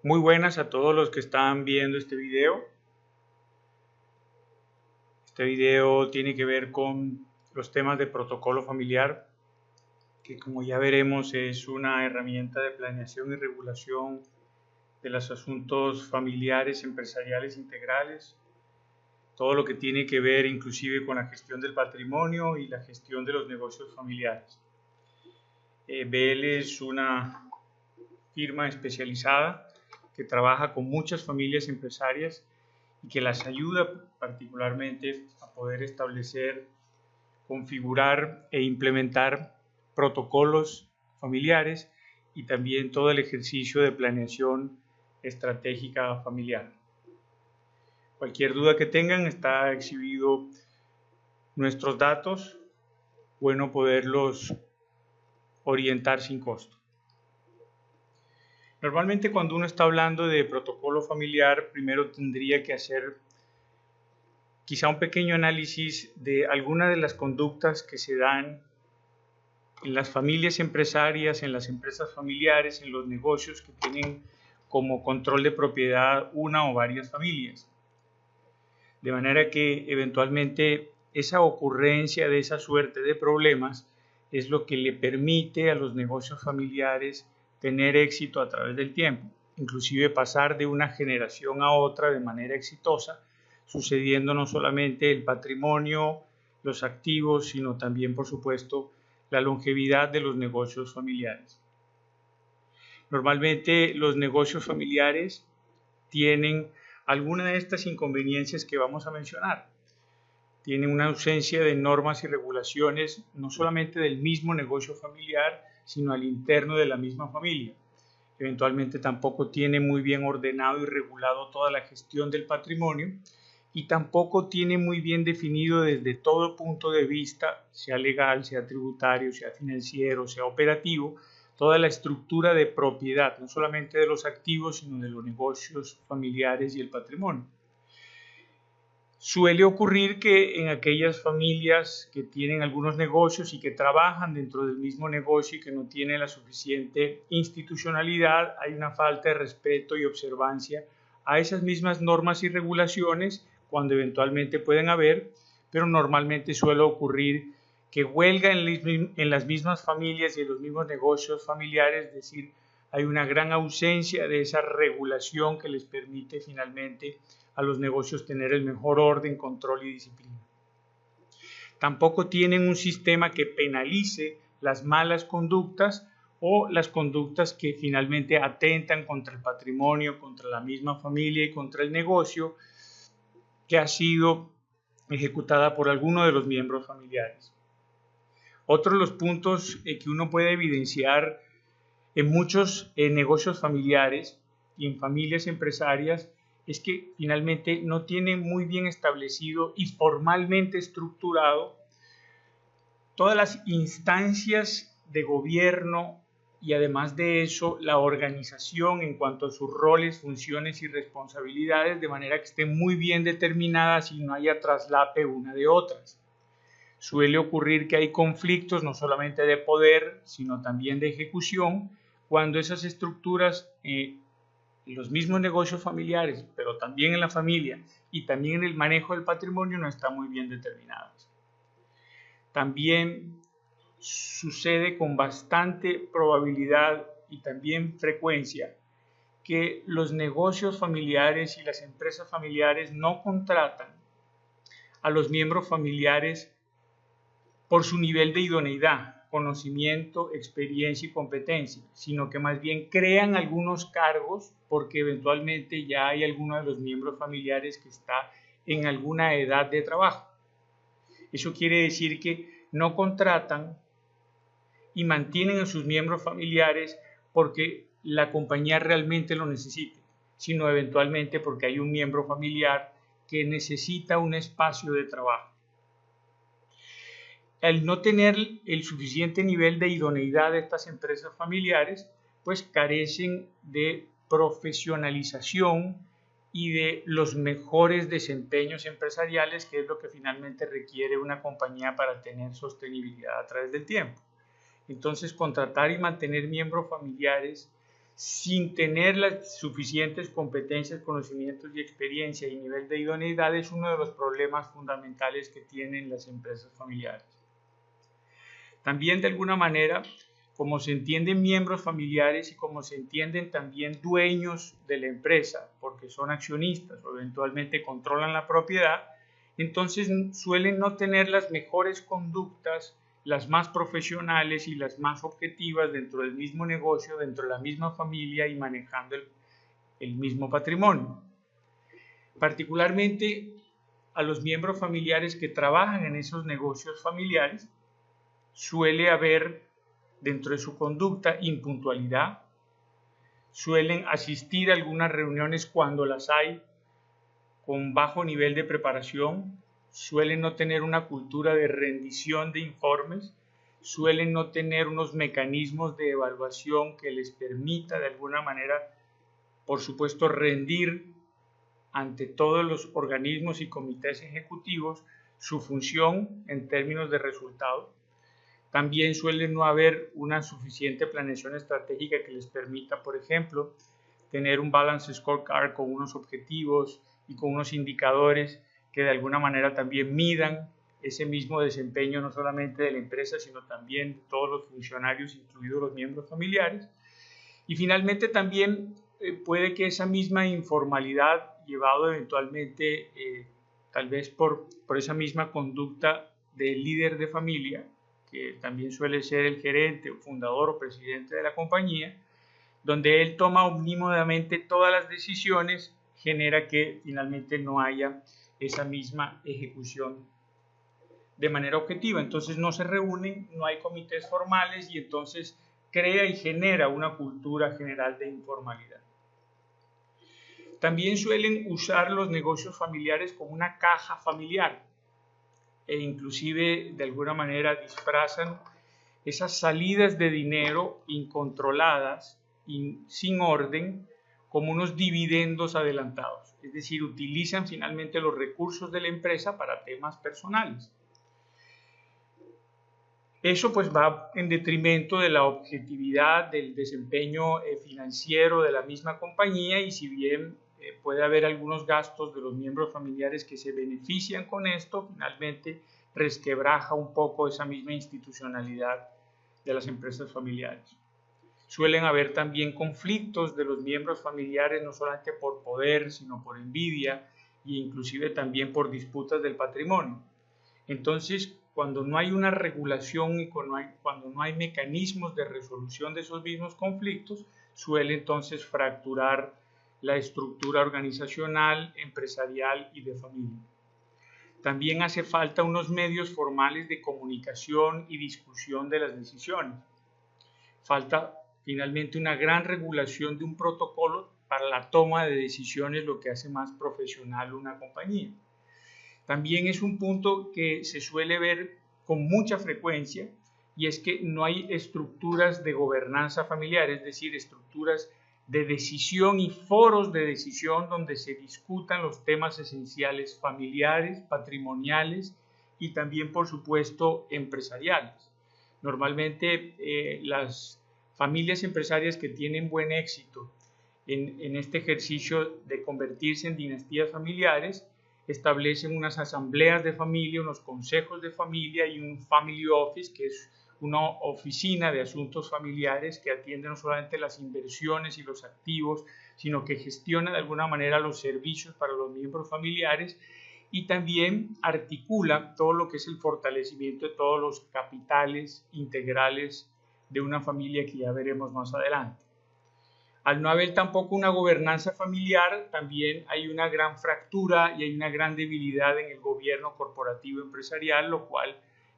Muy buenas a todos los que están viendo este video. Este video tiene que ver con los temas de protocolo familiar, que como ya veremos es una herramienta de planeación y regulación de los asuntos familiares, empresariales, integrales, todo lo que tiene que ver inclusive con la gestión del patrimonio y la gestión de los negocios familiares. BL es una firma especializada que trabaja con muchas familias empresarias y que las ayuda particularmente a poder establecer, configurar e implementar protocolos familiares y también todo el ejercicio de planeación estratégica familiar. Cualquier duda que tengan, está exhibido nuestros datos, bueno poderlos orientar sin costo. Normalmente cuando uno está hablando de protocolo familiar, primero tendría que hacer quizá un pequeño análisis de algunas de las conductas que se dan en las familias empresarias, en las empresas familiares, en los negocios que tienen como control de propiedad una o varias familias. De manera que eventualmente esa ocurrencia de esa suerte de problemas es lo que le permite a los negocios familiares tener éxito a través del tiempo, inclusive pasar de una generación a otra de manera exitosa, sucediendo no solamente el patrimonio, los activos, sino también, por supuesto, la longevidad de los negocios familiares. Normalmente los negocios familiares tienen alguna de estas inconveniencias que vamos a mencionar. Tienen una ausencia de normas y regulaciones, no solamente del mismo negocio familiar, sino al interno de la misma familia. Eventualmente tampoco tiene muy bien ordenado y regulado toda la gestión del patrimonio y tampoco tiene muy bien definido desde todo punto de vista, sea legal, sea tributario, sea financiero, sea operativo, toda la estructura de propiedad, no solamente de los activos, sino de los negocios familiares y el patrimonio. Suele ocurrir que en aquellas familias que tienen algunos negocios y que trabajan dentro del mismo negocio y que no tienen la suficiente institucionalidad, hay una falta de respeto y observancia a esas mismas normas y regulaciones cuando eventualmente pueden haber, pero normalmente suele ocurrir que huelga en las mismas familias y en los mismos negocios familiares, es decir, hay una gran ausencia de esa regulación que les permite finalmente a los negocios tener el mejor orden, control y disciplina. Tampoco tienen un sistema que penalice las malas conductas o las conductas que finalmente atentan contra el patrimonio, contra la misma familia y contra el negocio que ha sido ejecutada por alguno de los miembros familiares. Otro de los puntos que uno puede evidenciar en muchos negocios familiares y en familias empresarias es que finalmente no tienen muy bien establecido y formalmente estructurado todas las instancias de gobierno y además de eso la organización en cuanto a sus roles, funciones y responsabilidades, de manera que estén muy bien determinadas y no haya traslape una de otras. Suele ocurrir que hay conflictos no solamente de poder, sino también de ejecución, cuando esas estructuras en los mismos negocios familiares, pero también en la familia y también en el manejo del patrimonio no están muy bien determinadas. También sucede con bastante probabilidad y también frecuencia que los negocios familiares y las empresas familiares no contratan a los miembros familiares por su nivel de idoneidad, conocimiento, experiencia y competencia, sino que más bien crean algunos cargos porque eventualmente ya hay alguno de los miembros familiares que está en alguna edad de trabajo. Eso quiere decir que no contratan y mantienen a sus miembros familiares porque la compañía realmente lo necesite, sino eventualmente porque hay un miembro familiar que necesita un espacio de trabajo. Al no tener el suficiente nivel de idoneidad de estas empresas familiares, pues carecen de profesionalización y de los mejores desempeños empresariales, que es lo que finalmente requiere una compañía para tener sostenibilidad a través del tiempo. Entonces, contratar y mantener miembros familiares sin tener las suficientes competencias, conocimientos y experiencia y nivel de idoneidad es uno de los problemas fundamentales que tienen las empresas familiares. También de alguna manera, como se entienden miembros familiares y como se entienden también dueños de la empresa, porque son accionistas o eventualmente controlan la propiedad, entonces suelen no tener las mejores conductas, las más profesionales y las más objetivas dentro del mismo negocio, dentro de la misma familia y manejando el mismo patrimonio. Particularmente a los miembros familiares que trabajan en esos negocios familiares, suele haber dentro de su conducta impuntualidad, suelen asistir a algunas reuniones cuando las hay con bajo nivel de preparación, suelen no tener una cultura de rendición de informes, suelen no tener unos mecanismos de evaluación que les permita de alguna manera, por supuesto, rendir ante todos los organismos y comités ejecutivos su función en términos de resultado. También suele no haber una suficiente planeación estratégica que les permita, por ejemplo, tener un balance scorecard con unos objetivos y con unos indicadores que de alguna manera también midan ese mismo desempeño no solamente de la empresa, sino también de todos los funcionarios, incluidos los miembros familiares. Y finalmente también puede que esa misma informalidad, llevado eventualmente tal vez por esa misma conducta del líder de familia, que también suele ser el gerente, fundador o presidente de la compañía, donde él toma omnímodamente todas las decisiones, genera que finalmente no haya esa misma ejecución de manera objetiva. Entonces no se reúnen, no hay comités formales y entonces crea y genera una cultura general de informalidad. También suelen usar los negocios familiares como una caja familiar e inclusive de alguna manera disfrazan esas salidas de dinero incontroladas y sin orden como unos dividendos adelantados, es decir, utilizan finalmente los recursos de la empresa para temas personales. Eso pues va en detrimento de la objetividad del desempeño financiero de la misma compañía y si bien puede haber algunos gastos de los miembros familiares que se benefician con esto, finalmente resquebraja un poco esa misma institucionalidad de las empresas familiares. Suelen haber también conflictos de los miembros familiares, no solamente por poder, sino por envidia e inclusive también por disputas del patrimonio. Entonces, cuando no hay una regulación y cuando no hay mecanismos de resolución de esos mismos conflictos, suele entonces fracturar la estructura organizacional, empresarial y de familia. También hace falta unos medios formales de comunicación y discusión de las decisiones. Falta finalmente una gran regulación de un protocolo para la toma de decisiones, lo que hace más profesional una compañía. También es un punto que se suele ver con mucha frecuencia y es que no hay estructuras de gobernanza familiar, es decir, estructuras de decisión y foros de decisión donde se discutan los temas esenciales familiares, patrimoniales y también, por supuesto, empresariales. Normalmente las familias empresarias que tienen buen éxito en este ejercicio de convertirse en dinastías familiares establecen unas asambleas de familia, unos consejos de familia y un family office, que es una oficina de asuntos familiares que atiende no solamente las inversiones y los activos, sino que gestiona de alguna manera los servicios para los miembros familiares y también articula todo lo que es el fortalecimiento de todos los capitales integrales de una familia que ya veremos más adelante. Al no haber tampoco una gobernanza familiar, también hay una gran fractura y hay una gran debilidad en el gobierno corporativo empresarial, lo cual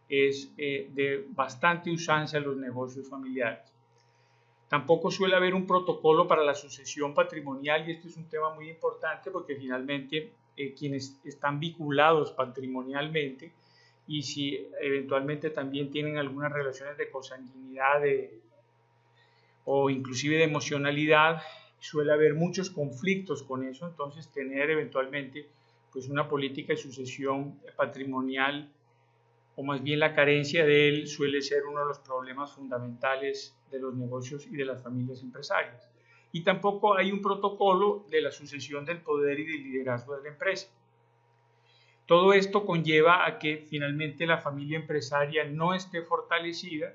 es de bastante usanza en los negocios familiares. Tampoco suele haber un protocolo para la sucesión patrimonial y este es un tema muy importante porque finalmente quienes están vinculados patrimonialmente y si eventualmente también tienen algunas relaciones de consanguinidad o inclusive de emocionalidad, suele haber muchos conflictos con eso, entonces tener eventualmente pues una política de sucesión patrimonial o más bien la carencia de él suele ser uno de los problemas fundamentales de los negocios y de las familias empresarias. y tampoco hay un protocolo de la sucesión del poder y del liderazgo de la empresa. Todo esto conlleva a que finalmente la familia empresaria no esté fortalecida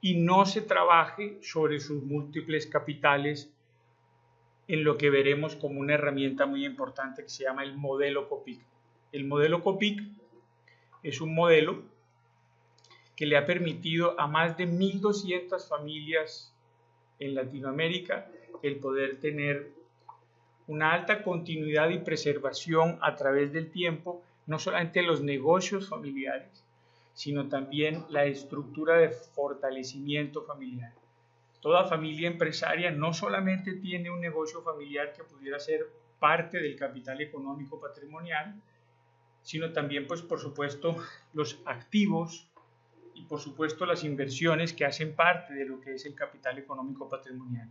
y no se trabaje sobre sus múltiples capitales en lo que veremos como una herramienta muy importante que se llama el modelo COPIC. El modelo COPIC es un modelo que le ha permitido a más de 1.200 familias en Latinoamérica el poder tener una alta continuidad y preservación a través del tiempo, no solamente los negocios familiares, sino también la estructura de fortalecimiento familiar. Toda familia empresaria no solamente tiene un negocio familiar que pudiera ser parte del capital económico patrimonial, sino también, pues, por supuesto, los activos y, por supuesto, las inversiones que hacen parte de lo que es el capital económico patrimonial.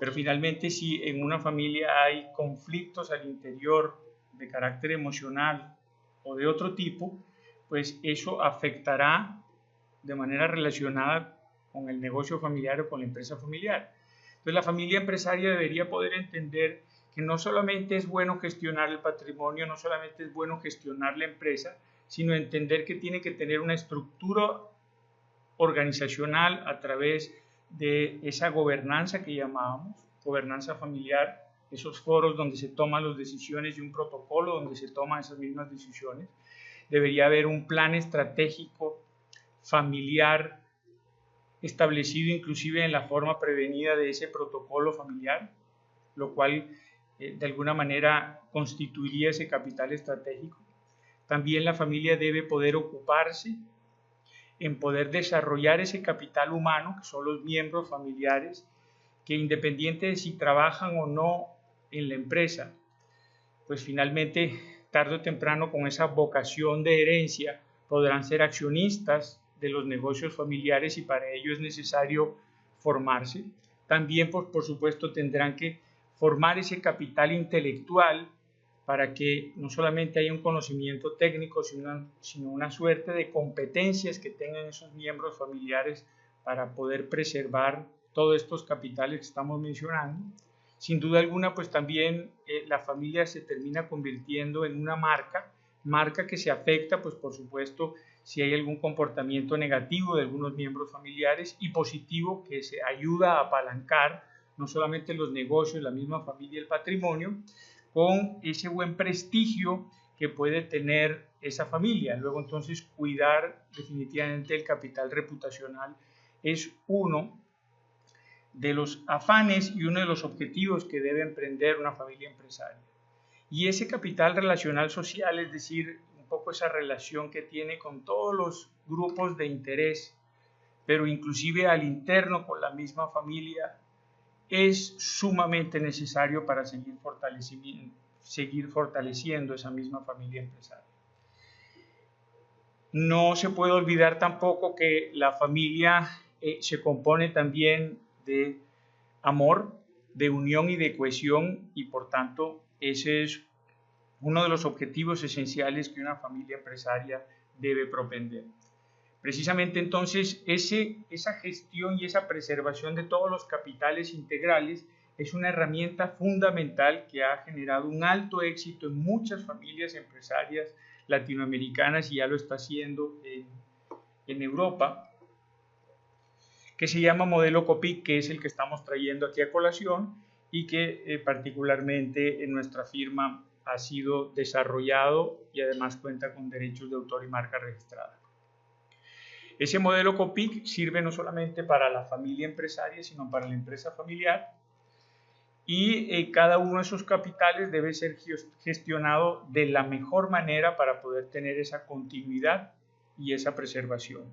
Pero finalmente, si en una familia hay conflictos al interior de carácter emocional o de otro tipo, pues eso afectará de manera relacionada con el negocio familiar o con la empresa familiar. Entonces, la familia empresaria debería poder entender que no solamente es bueno gestionar el patrimonio, no solamente es bueno gestionar la empresa, sino entender que tiene que tener una estructura organizacional a través de esa gobernanza que llamábamos, gobernanza familiar, esos foros donde se toman las decisiones y un protocolo donde se toman esas mismas decisiones. Debería haber un plan estratégico familiar establecido inclusive en la forma prevenida de ese protocolo familiar, lo cual de alguna manera constituiría ese capital estratégico. También la familia debe poder ocuparse en poder desarrollar ese capital humano, que son los miembros familiares, que independiente de si trabajan o no en la empresa, pues finalmente, tarde o temprano, con esa vocación de herencia, podrán ser accionistas de los negocios familiares y para ello es necesario formarse. También, por supuesto, tendrán que formar ese capital intelectual para que no solamente haya un conocimiento técnico, sino una suerte de competencias que tengan esos miembros familiares para poder preservar todos estos capitales que estamos mencionando. Sin duda alguna, pues también la familia se termina convirtiendo en una marca que se afecta, pues por supuesto, si hay algún comportamiento negativo de algunos miembros familiares y positivo que se ayuda a apalancar no solamente los negocios, la misma familia y el patrimonio, con ese buen prestigio que puede tener esa familia. Luego entonces cuidar definitivamente el capital reputacional es uno de los afanes y uno de los objetivos que debe emprender una familia empresaria. Y ese capital relacional social, es decir, un poco esa relación que tiene con todos los grupos de interés, pero inclusive al interno con la misma familia, es sumamente necesario para seguir fortaleciendo esa misma familia empresaria. No se puede olvidar tampoco que la familia se compone también de amor, de unión y de cohesión y por tanto ese es uno de los objetivos esenciales que una familia empresaria debe propender. Precisamente entonces esa gestión y esa preservación de todos los capitales integrales es una herramienta fundamental que ha generado un alto éxito en muchas familias empresarias latinoamericanas y ya lo está haciendo en Europa, que se llama modelo COPIC, que es el que estamos trayendo aquí a colación y que particularmente en nuestra firma ha sido desarrollado y además cuenta con derechos de autor y marca registrada. Ese modelo COPIC sirve no solamente para la familia empresaria, sino para la empresa familiar y cada uno de esos capitales debe ser gestionado de la mejor manera para poder tener esa continuidad y esa preservación.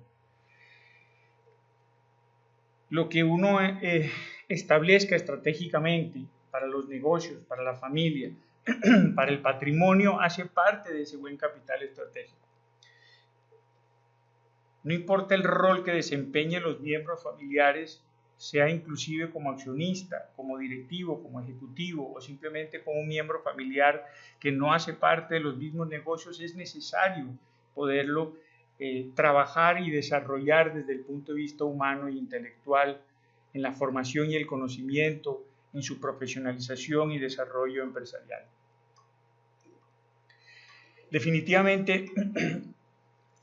Lo que uno establezca estratégicamente para los negocios, para la familia, para el patrimonio, hace parte de ese buen capital estratégico. No importa el rol que desempeñen los miembros familiares, sea inclusive como accionista, como directivo, como ejecutivo o simplemente como un miembro familiar que no hace parte de los mismos negocios, es necesario poderlo trabajar y desarrollar desde el punto de vista humano e intelectual en la formación y el conocimiento, en su profesionalización y desarrollo empresarial. Definitivamente,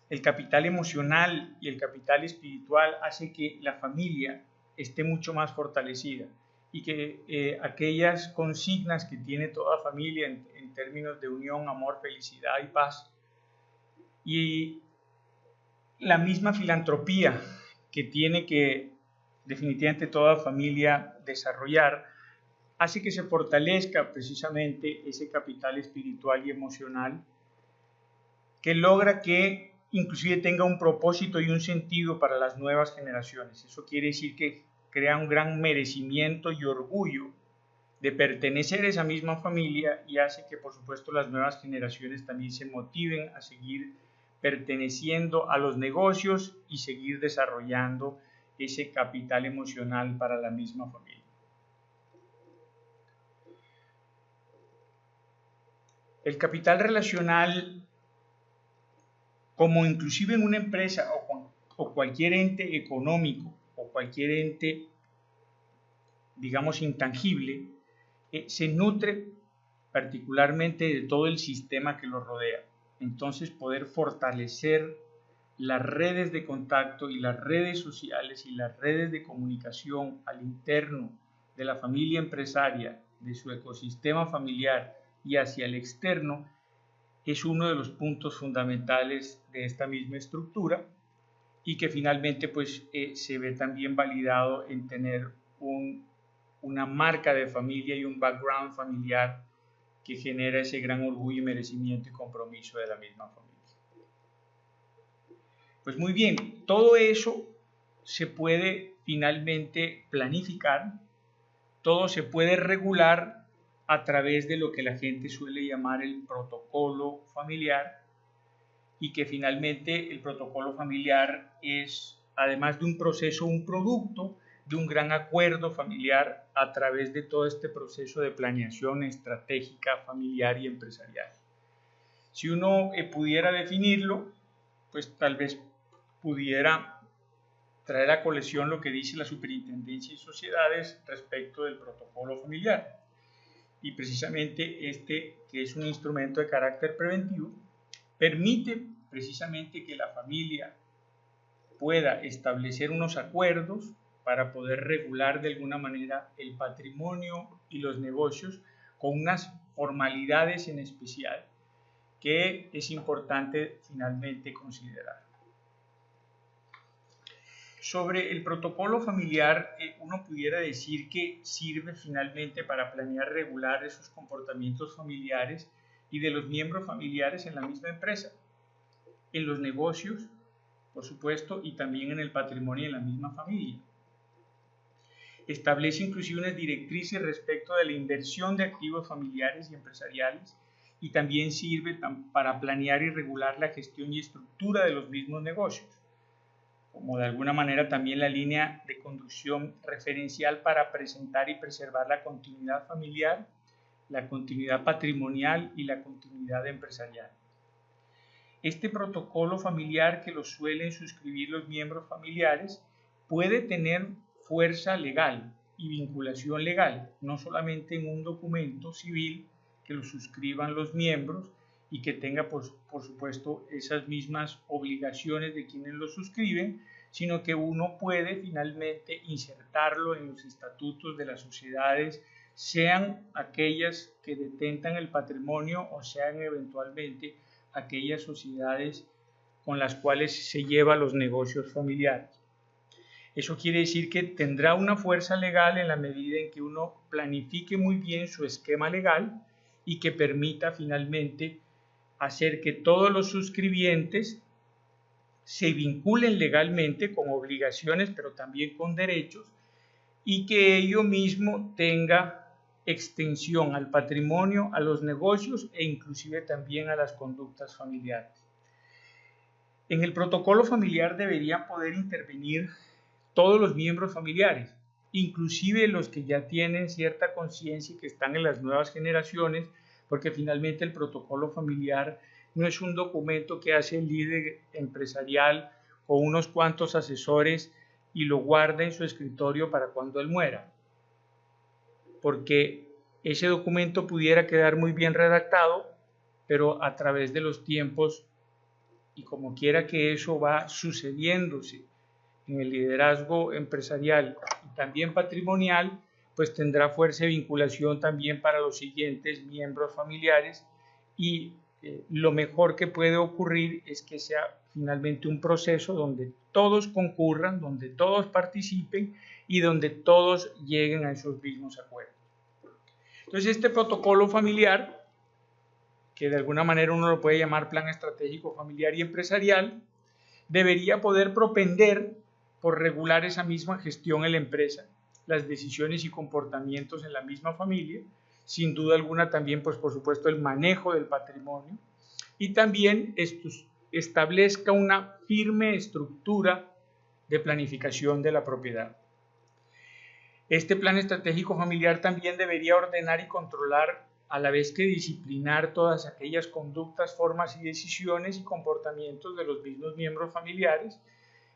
el capital emocional y el capital espiritual hace que la familia esté mucho más fortalecida y que aquellas consignas que tiene toda familia en términos de unión, amor, felicidad y paz, y la misma filantropía que tiene que definitivamente toda familia desarrollar, hace que se fortalezca precisamente ese capital espiritual y emocional que logra que inclusive tenga un propósito y un sentido para las nuevas generaciones. Eso quiere decir que crea un gran merecimiento y orgullo de pertenecer a esa misma familia y hace que, por supuesto, las nuevas generaciones también se motiven a seguir perteneciendo a los negocios y seguir desarrollando ese capital emocional para la misma familia. El capital relacional, como inclusive en una empresa o cualquier ente económico o cualquier ente, digamos, intangible, se nutre particularmente de todo el sistema que lo rodea. Entonces, poder fortalecer las redes de contacto y las redes sociales y las redes de comunicación al interno de la familia empresaria, de su ecosistema familiar y hacia el externo, es uno de los puntos fundamentales de esta misma estructura y que finalmente pues, se ve también validado en tener una marca de familia y un background familiar que genera ese gran orgullo y merecimiento y compromiso de la misma familia. Pues muy bien, todo eso se puede finalmente planificar, todo se puede regular a través de lo que la gente suele llamar el protocolo familiar, y que finalmente el protocolo familiar es, además de un proceso, un producto de un gran acuerdo familiar a través de todo este proceso de planeación estratégica, familiar y empresarial. Si uno pudiera definirlo, pues tal vez pudiera traer a colación lo que dice la Superintendencia de Sociedades respecto del protocolo familiar. Y precisamente este, que es un instrumento de carácter preventivo, permite precisamente que la familia pueda establecer unos acuerdos para poder regular de alguna manera el patrimonio y los negocios con unas formalidades en especial que es importante finalmente considerar. Sobre el protocolo familiar, uno pudiera decir que sirve finalmente para planear regular esos comportamientos familiares y de los miembros familiares en la misma empresa, en los negocios, por supuesto, y también en el patrimonio de la misma familia. Establece inclusive unas directrices respecto de la inversión de activos familiares y empresariales y también sirve para planear y regular la gestión y estructura de los mismos negocios, como de alguna manera también la línea de conducción referencial para presentar y preservar la continuidad familiar, la continuidad patrimonial y la continuidad empresarial. Este protocolo familiar, que lo suelen suscribir los miembros familiares, puede tener fuerza legal y vinculación legal, no solamente en un documento civil que lo suscriban los miembros y que tenga, por supuesto, esas mismas obligaciones de quienes lo suscriben, sino que uno puede finalmente insertarlo en los estatutos de las sociedades, sean aquellas que detentan el patrimonio o sean eventualmente aquellas sociedades con las cuales se llevan los negocios familiares. Eso quiere decir que tendrá una fuerza legal en la medida en que uno planifique muy bien su esquema legal y que permita finalmente hacer que todos los suscribientes se vinculen legalmente con obligaciones, pero también con derechos, y que ello mismo tenga extensión al patrimonio, a los negocios e inclusive también a las conductas familiares. En el protocolo familiar deberían poder intervenir todos los miembros familiares, inclusive los que ya tienen cierta conciencia y que están en las nuevas generaciones, porque finalmente el protocolo familiar no es un documento que hace el líder empresarial o unos cuantos asesores y lo guarda en su escritorio para cuando él muera. porque ese documento pudiera quedar muy bien redactado, pero a través de los tiempos y como quiera que eso va sucediéndose en el liderazgo empresarial y también patrimonial, pues tendrá fuerza y vinculación también para los siguientes miembros familiares y lo mejor que puede ocurrir es que sea finalmente un proceso donde todos concurran, donde todos participen y donde todos lleguen a esos mismos acuerdos. Entonces este protocolo familiar, que de alguna manera uno lo puede llamar plan estratégico familiar y empresarial, debería poder propender por regular esa misma gestión en la empresa, las decisiones y comportamientos en la misma familia, sin duda alguna también, pues por supuesto, el manejo del patrimonio y también establezca una firme estructura de planificación de la propiedad. Este plan estratégico familiar también debería ordenar y controlar, a la vez que disciplinar todas aquellas conductas, formas y decisiones y comportamientos de los mismos miembros familiares,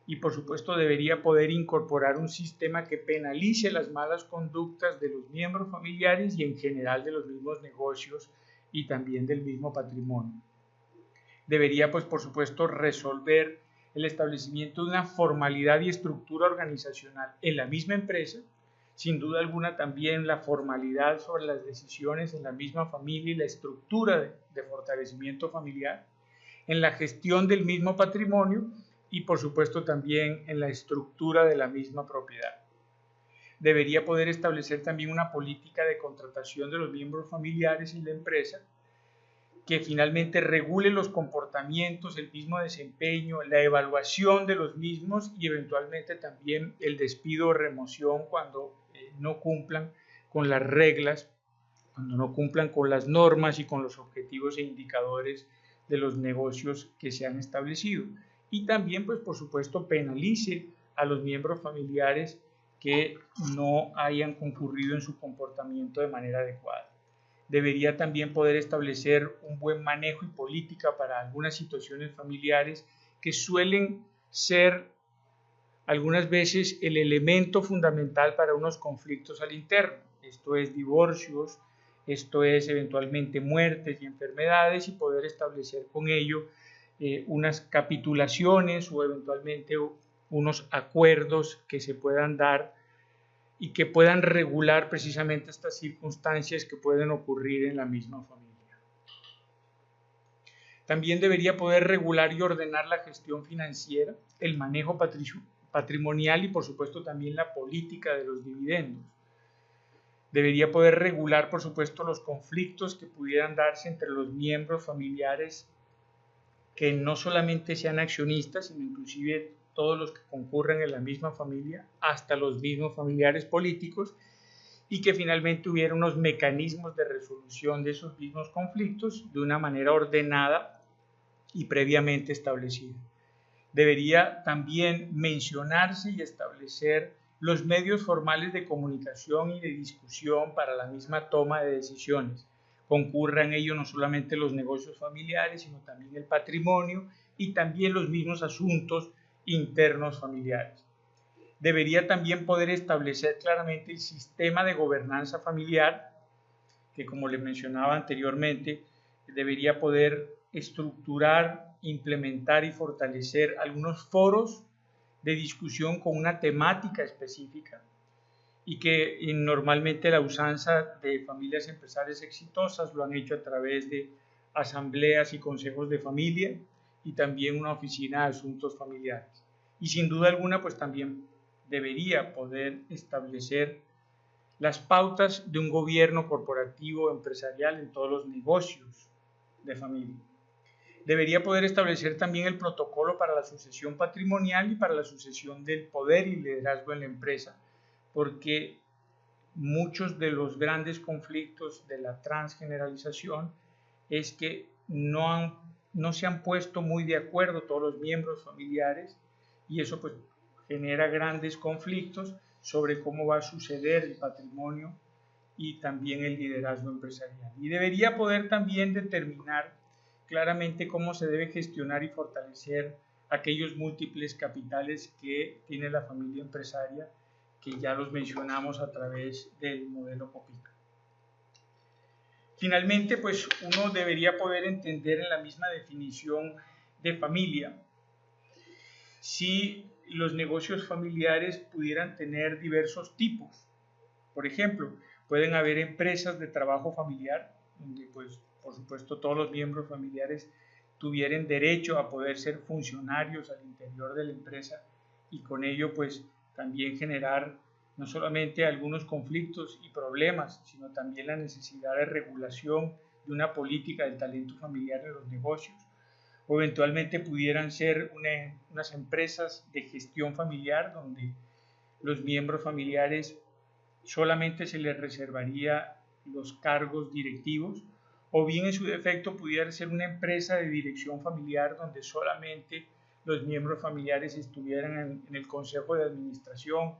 y por supuesto debería poder incorporar un sistema que penalice las malas conductas de los miembros familiares y en general de los mismos negocios y también del mismo patrimonio. Debería, pues por supuesto, resolver el establecimiento de una formalidad y estructura organizacional en la misma empresa, sin duda alguna también la formalidad sobre las decisiones en la misma familia y la estructura de fortalecimiento familiar, en la gestión del mismo patrimonio y por supuesto también en la estructura de la misma propiedad. Debería poder establecer también una política de contratación de los miembros familiares en la empresa que finalmente regule los comportamientos, el mismo desempeño, la evaluación de los mismos y eventualmente también el despido o remoción cuando no cumplan con las reglas, cuando no cumplan con las normas y con los objetivos e indicadores de los negocios que se han establecido. Y también, pues por supuesto, penalice a los miembros familiares que no hayan concurrido en su comportamiento de manera adecuada. Debería también poder establecer un buen manejo y política para algunas situaciones familiares que suelen ser algunas veces el elemento fundamental para unos conflictos al interno. Esto es divorcios, esto es eventualmente muertes y enfermedades y poder establecer con ello unas capitulaciones o eventualmente unos acuerdos que se puedan dar y que puedan regular precisamente estas circunstancias que pueden ocurrir en la misma familia. También debería poder regular y ordenar la gestión financiera, el manejo patrimonial y por supuesto también la política de los dividendos. Debería poder regular por supuesto los conflictos que pudieran darse entre los miembros familiares que no solamente sean accionistas, sino inclusive todos los que concurren en la misma familia, hasta los mismos familiares políticos, y que finalmente hubiera unos mecanismos de resolución de esos mismos conflictos de una manera ordenada y previamente establecida. Debería también mencionarse y establecer los medios formales de comunicación y de discusión para la misma toma de decisiones. Concurran en ello no solamente los negocios familiares, sino también el patrimonio y también los mismos asuntos internos familiares. Debería también poder establecer claramente el sistema de gobernanza familiar, que como les mencionaba anteriormente, debería poder estructurar, implementar y fortalecer algunos foros de discusión con una temática específica y que normalmente la usanza de familias empresariales exitosas lo han hecho a través de asambleas y consejos de familia y también una oficina de asuntos familiares. Y sin duda alguna, pues también debería poder establecer las pautas de un gobierno corporativo empresarial en todos los negocios de familia. Debería poder establecer también el protocolo para la sucesión patrimonial y para la sucesión del poder y liderazgo en la empresa, porque muchos de los grandes conflictos de la transgeneralización es que no se han puesto muy de acuerdo todos los miembros familiares y eso pues genera grandes conflictos sobre cómo va a suceder el patrimonio y también el liderazgo empresarial. Y debería poder también determinar claramente cómo se debe gestionar y fortalecer aquellos múltiples capitales que tiene la familia empresaria que ya los mencionamos a través del modelo Coppica. Finalmente, pues uno debería poder entender en la misma definición de familia si los negocios familiares pudieran tener diversos tipos. Por ejemplo, pueden haber empresas de trabajo familiar, donde pues por supuesto todos los miembros familiares tuvieran derecho a poder ser funcionarios al interior de la empresa y con ello pues también generar no solamente algunos conflictos y problemas, sino también la necesidad de regulación de una política del talento familiar en los negocios. O eventualmente pudieran ser unas empresas de gestión familiar donde los miembros familiares solamente se les reservaría los cargos directivos, o bien en su defecto pudiera ser una empresa de dirección familiar donde solamente los miembros familiares estuvieran en el consejo de administración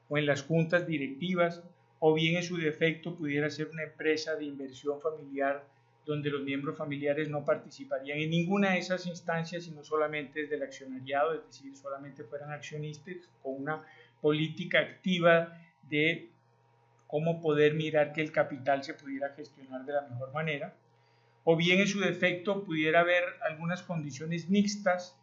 o en las juntas directivas, o bien en su defecto pudiera ser una empresa de inversión familiar donde los miembros familiares no participarían en ninguna de esas instancias, sino solamente desde el accionariado, es decir, solamente fueran accionistas con una política activa de cómo poder mirar que el capital se pudiera gestionar de la mejor manera, o bien en su defecto pudiera haber algunas condiciones mixtas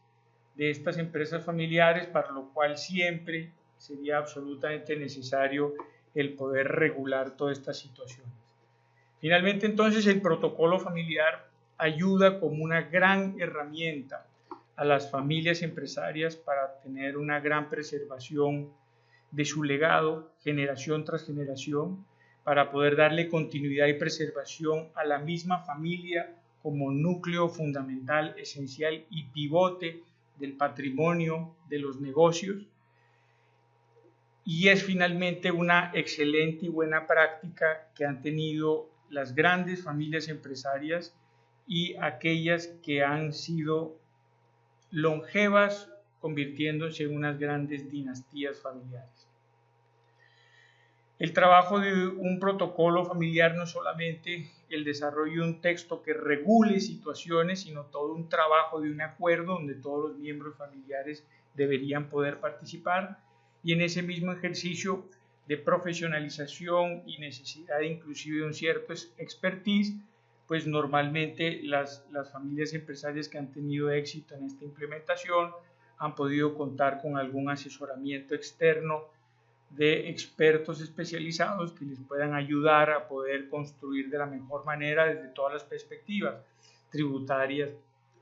de estas empresas familiares, para lo cual siempre sería absolutamente necesario el poder regular todas estas situaciones. Finalmente, entonces, el protocolo familiar ayuda como una gran herramienta a las familias empresarias para tener una gran preservación de su legado generación tras generación, para poder darle continuidad y preservación a la misma familia como núcleo fundamental, esencial y pivote del patrimonio de los negocios. Y es finalmente una excelente y buena práctica que han tenido las grandes familias empresarias y aquellas que han sido longevas, convirtiéndose en unas grandes dinastías familiares. El trabajo de un protocolo familiar no es solamente el desarrollo de un texto que regule situaciones, sino todo un trabajo de un acuerdo donde todos los miembros familiares deberían poder participar, y en ese mismo ejercicio de profesionalización y necesidad inclusive de un cierto expertise, pues normalmente las familias empresarias que han tenido éxito en esta implementación han podido contar con algún asesoramiento externo de expertos especializados que les puedan ayudar a poder construir de la mejor manera desde todas las perspectivas tributarias,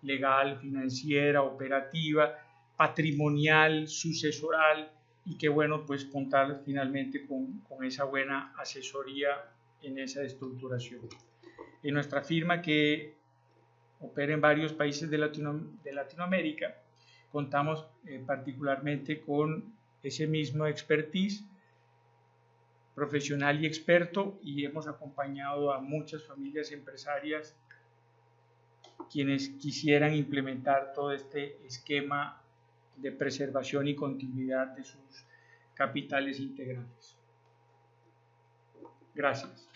legal, financiera, operativa, patrimonial, sucesoral, y qué bueno pues contar finalmente con esa buena asesoría en esa estructuración. En nuestra firma, que opera en varios países de Latinoamérica, contamos particularmente con ese mismo expertise profesional y experto, y hemos acompañado a muchas familias empresarias quienes quisieran implementar todo este esquema de preservación y continuidad de sus capitales integrales. Gracias.